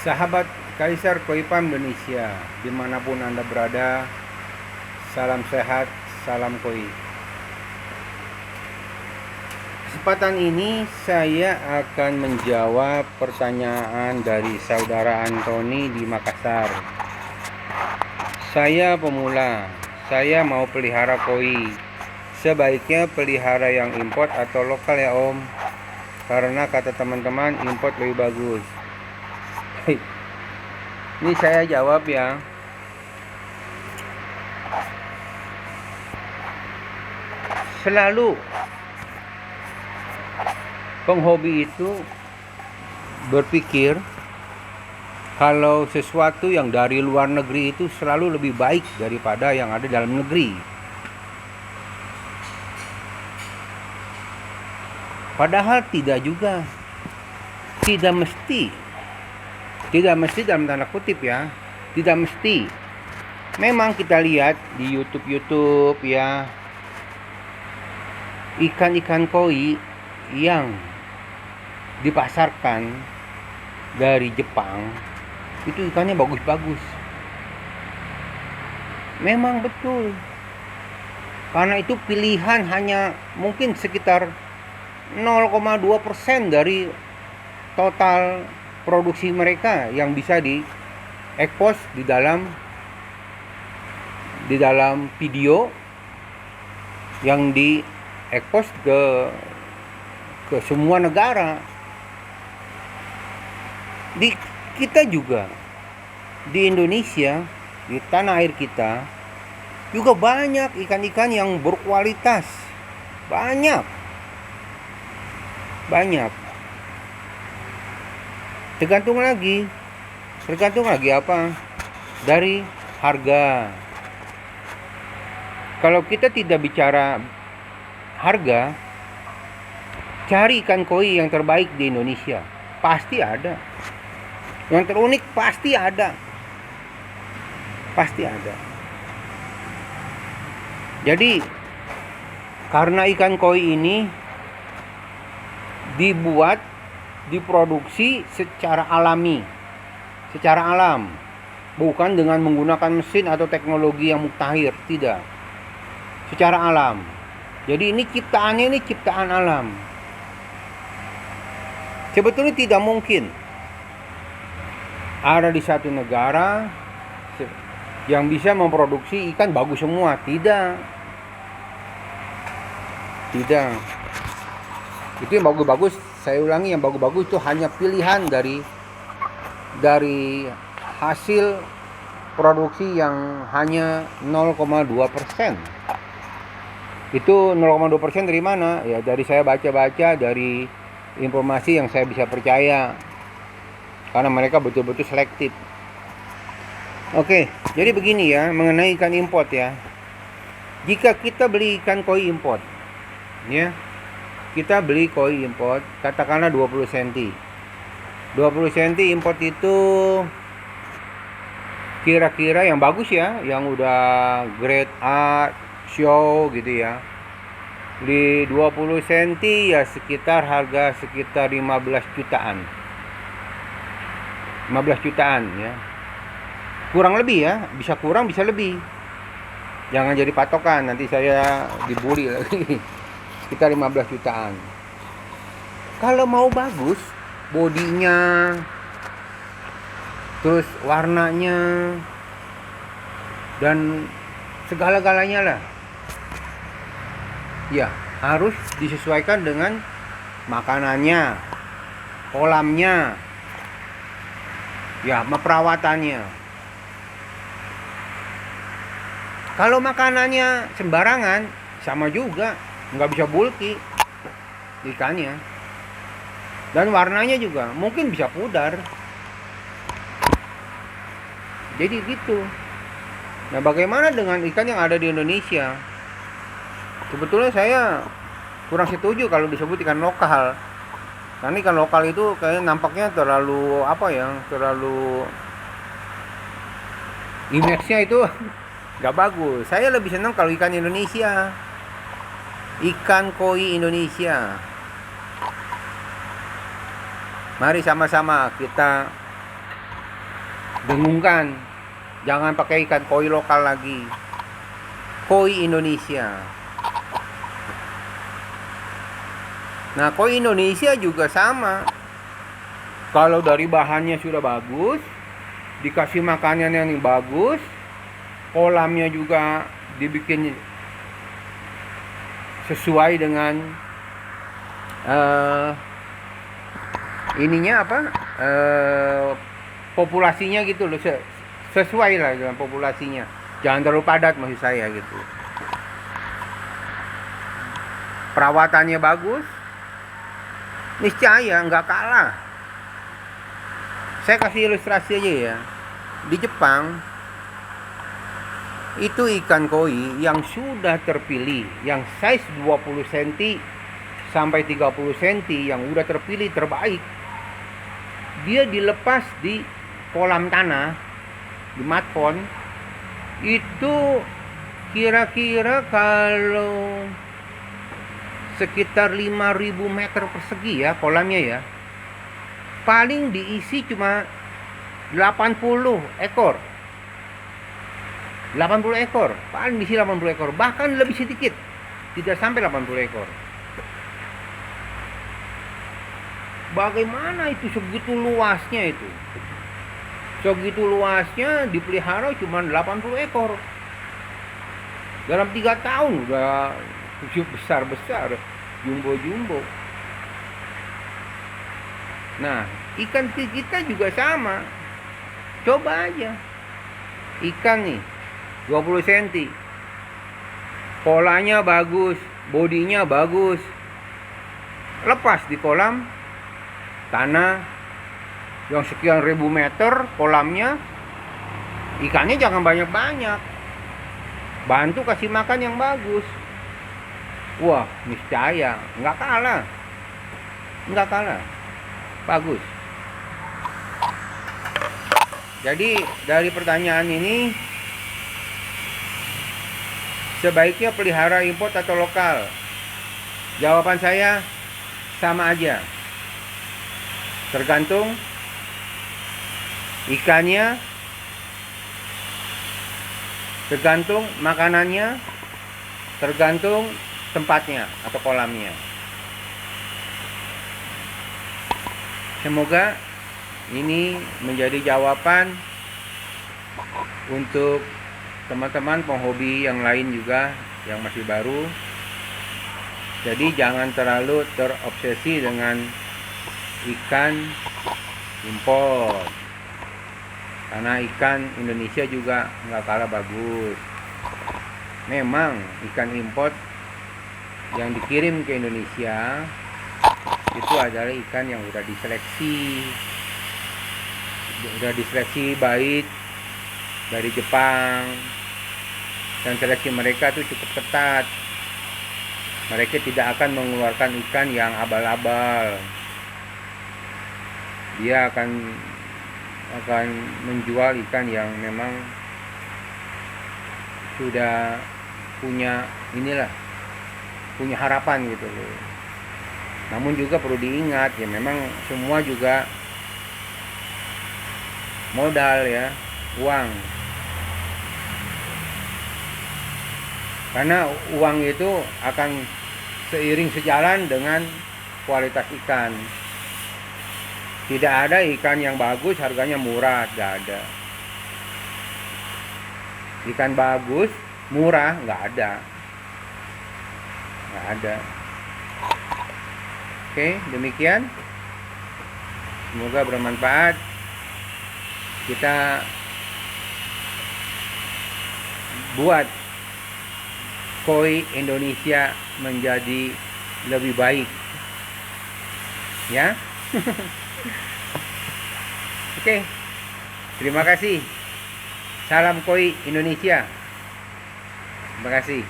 Sahabat Kaisar Koi Farm Indonesia, dimanapun Anda berada, salam sehat, salam koi. Kesempatan ini saya akan menjawab pertanyaan dari saudara Antoni di Makassar. Saya pemula, saya mau pelihara koi. Sebaiknya pelihara yang import atau lokal ya Om? Karena kata teman-teman import lebih bagus. Ini saya jawab ya. Selalu penghobi itu berpikir kalau sesuatu yang dari luar negeri itu selalu lebih baik daripada yang ada dalam negeri. Padahal tidak juga. Tidak mesti dalam tanda kutip ya, tidak mesti. Memang kita lihat di YouTube ya, ikan-ikan koi yang dipasarkan dari Jepang itu ikannya bagus-bagus. Memang betul. Karena itu pilihan hanya mungkin sekitar 0,2% dari total produksi mereka yang bisa diekspos di dalam video yang diekspos ke semua negara. Kita juga di Indonesia, di tanah air kita juga banyak ikan-ikan yang berkualitas. Banyak. Tergantung lagi apa? Dari harga. Kalau kita tidak bicara harga, cari ikan koi yang terbaik di Indonesia. Pasti ada. Yang terunik pasti ada. Jadi, karena ikan koi ini diproduksi secara alami, secara alam, bukan dengan menggunakan mesin atau teknologi yang mutakhir, tidak, secara alam. Jadi ini ciptaan alam. Sebetulnya tidak mungkin ada di satu negara yang bisa memproduksi ikan bagus semua, tidak. Itu yang bagus-bagus, saya ulangi, yang bagus-bagus itu hanya pilihan dari hasil produksi yang hanya 0,2%. Itu 0,2% dari mana? Ya dari saya baca-baca, dari informasi yang saya bisa percaya. Karena mereka betul-betul selektif. Oke, jadi begini ya, mengenai ikan import ya. Jika kita beli ikan koi import, ya, kita beli koi import, katakanlah 20 cm. 20 cm import itu kira-kira yang bagus ya, yang udah grade A, show gitu ya. Di 20 cm ya harga sekitar 15 jutaan. 15 jutaan ya. Kurang lebih ya, bisa kurang bisa lebih. Jangan jadi patokan, nanti saya dibully lagi. Sekitar 15 jutaan. Kalau mau bagus, bodinya, terus warnanya, dan segala-galanya lah, ya harus disesuaikan dengan makanannya, kolamnya, ya perawatannya. Kalau makanannya sembarangan, sama juga, nggak bisa bulky ikannya, dan warnanya juga mungkin bisa pudar. Jadi gitu. Nah, bagaimana dengan ikan yang ada di Indonesia? Sebetulnya saya kurang setuju kalau disebut ikan lokal. Karena ikan lokal itu kayaknya nampaknya terlalu terlalu image-nya itu nggak bagus. Saya lebih senang kalau ikan Indonesia. Ikan koi Indonesia. Mari sama-sama kita dengungkan, jangan pakai ikan koi lokal lagi, koi Indonesia. Nah, koi Indonesia juga sama. Kalau dari bahannya sudah bagus, dikasih makanan yang bagus, kolamnya juga dibikin sesuai dengan ininya apa, populasinya gitu loh, sesuai lah dengan populasinya, jangan terlalu padat maksud saya gitu. Perawatannya bagus, niscaya nggak kalah. Saya kasih ilustrasi aja ya. Di Jepang itu ikan koi yang sudah terpilih, yang size 20 cm sampai 30 cm, yang udah terpilih terbaik, dia dilepas di kolam tanah, di mud pond. Itu kira-kira kalau sekitar 5.000 meter persegi ya kolamnya ya, paling diisi cuma 80 ekor. 80 ekor, paling diisi 80 ekor, bahkan lebih sedikit, tidak sampai 80 ekor. Bagaimana itu segitu luasnya itu? Segitu luasnya dipelihara cuma 80 ekor. Dalam 3 tahun udah besar-besar, jumbo-jumbo. Nah, ikan kita juga sama. Coba aja. Ikan nih 20 cm. Polanya bagus, bodinya bagus. Lepas di kolam tanah yang sekian ribu meter kolamnya, ikannya jangan banyak-banyak. Bantu kasih makan yang bagus. Wah, niscaya nggak kalah. Nggak kalah. Bagus. Jadi dari pertanyaan ini, sebaiknya pelihara import atau lokal? Jawaban saya sama aja. Tergantung ikannya, tergantung makanannya, tergantung tempatnya atau kolamnya. Semoga ini menjadi jawaban untuk teman-teman penghobi yang lain juga yang masih baru. Jadi jangan terlalu terobsesi dengan ikan impor, karena ikan Indonesia juga nggak kalah bagus. Memang ikan impor yang dikirim ke Indonesia itu adalah ikan yang udah diseleksi baik dari Jepang, dan seleksi mereka tuh cukup ketat. Mereka tidak akan mengeluarkan ikan yang abal-abal. Dia akan menjual ikan yang memang sudah punya harapan gitu loh. Namun juga perlu diingat ya, memang semua juga modal ya, uang. Karena uang itu akan seiring sejalan dengan kualitas ikan. Tidak ada ikan yang bagus harganya murah, tidak ada. Ikan bagus murah nggak ada. Oke, demikian. Semoga bermanfaat. Kita buat koi Indonesia menjadi lebih baik, ya. Oke, terima kasih. Salam koi Indonesia. Terima kasih.